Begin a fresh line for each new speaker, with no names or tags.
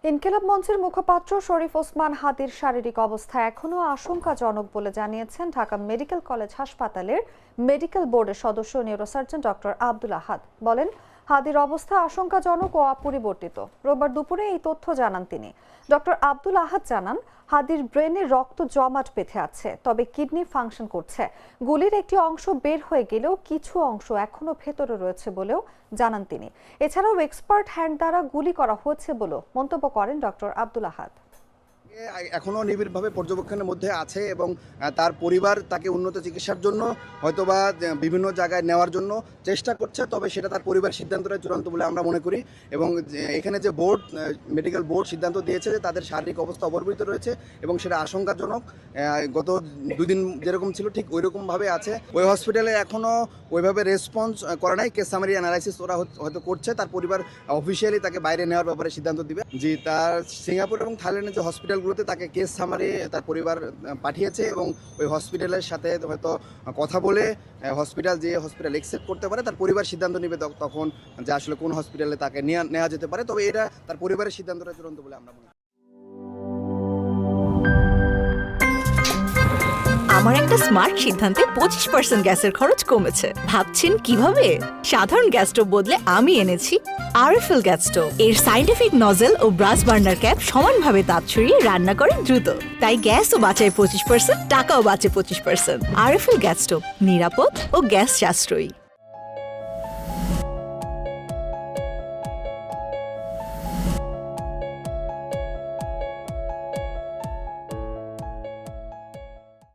ইনকিলাব মঞ্চের মুখপাত্র শরীফ ওসমান হাদির শারীরিক অবস্থা এখনও আশঙ্কাজনক বলে জানিয়েছেন ঢাকা মেডিকেল কলেজ হাসপাতালের মেডিকেল বোর্ডের সদস্য নিউরোসার্জন ডক্টর আব্দুল আহাদ বলেন, হাদির অবস্থা আশঙ্কাজনক ও অপরিবর্তিত। রোববার দুপুরে এই তথ্য জানান তিনি। ডক্টর আব্দুল আহাদ জানান, হাদির ব্রেনে রক্ত জমাট বেঁধে আছে, তবে কিডনি ফাংশন করছে। গুলির একটি অংশ বের হয়ে গেলেও কিছু অংশ এখনো ভেতরে রয়েছে বলেও জানান তিনি। এছাড়াও এক্সপার্ট হ্যান্ড দ্বারা গুলি করা হয়েছে বলেও মন্তব্য করেন ডক্টর আব্দুল আহাদ।
এখনো নিবিড়ভাবে পর্যবেক্ষণের মধ্যে আছে এবং তার পরিবার তাকে উন্নত চিকিৎসার জন্য হয়তোবা বিভিন্ন জায়গায় নেওয়ার জন্য চেষ্টা করছে, তবে সেটা তার পরিবার সিদ্ধান্তটা চূড়ান্ত বলে আমরা মনে করি। এবং এখানে যে বোর্ড, মেডিকেল বোর্ড সিদ্ধান্ত দিয়েছে যে তাদের শারীরিক অবস্থা অপরিবর্তিত রয়েছে এবং সেটা আশঙ্কাজনক। গত দুদিন যেরকম ছিল ঠিক ওই রকমভাবে আছে। ওই হসপিটালে এখনও ওইভাবে রেসপন্স করা নাই। কেস সামারি অ্যানালাইসিস ওরা হয়তো করছে, তার পরিবার অফিসিয়ালি তাকে বাইরে নেওয়ার ব্যাপারে সিদ্ধান্ত দিবে। জি, তার সিঙ্গাপুর এবং থাইল্যান্ডের যে হসপিটালগুলোতে তাকে কেস সামারি তার পরিবার পাঠিয়েছে এবং ওই হসপিটালের সাথে হয়তো কথা বলে হসপিটাল অ্যাকসেপ্ট করতে পারে, তার পরিবার সিদ্ধান্ত নেবে তখন যে আসলে কোন হসপিটালে তাকে নেওয়া যেতে পারে। তবে এটা তার পরিবারের সিদ্ধান্তটা চূড়ান্ত বলে আমরা মনে করি।
আমার একটা স্মার্ট সিদ্ধান্তে 25% গ্যাসের খরচ কমেছে। ভাবছেন কিভাবে? সাধারণ গ্যাস স্টোভ বদলে আমি এনেছি আরএফএল গ্যাস স্টোভ। এর সাইন্টিফিক নজেল ও ব্রাস বার্নার ক্যাপ সমানভাবে তাপ ছড়িয়ে রান্না করে দ্রুত, তাই গ্যাসও বাঁচায় 25%, টাকাও বাঁচে 25%। আরএফএল গ্যাস স্টোভ নিরাপদ ও গ্যাস সাশ্রয়ী।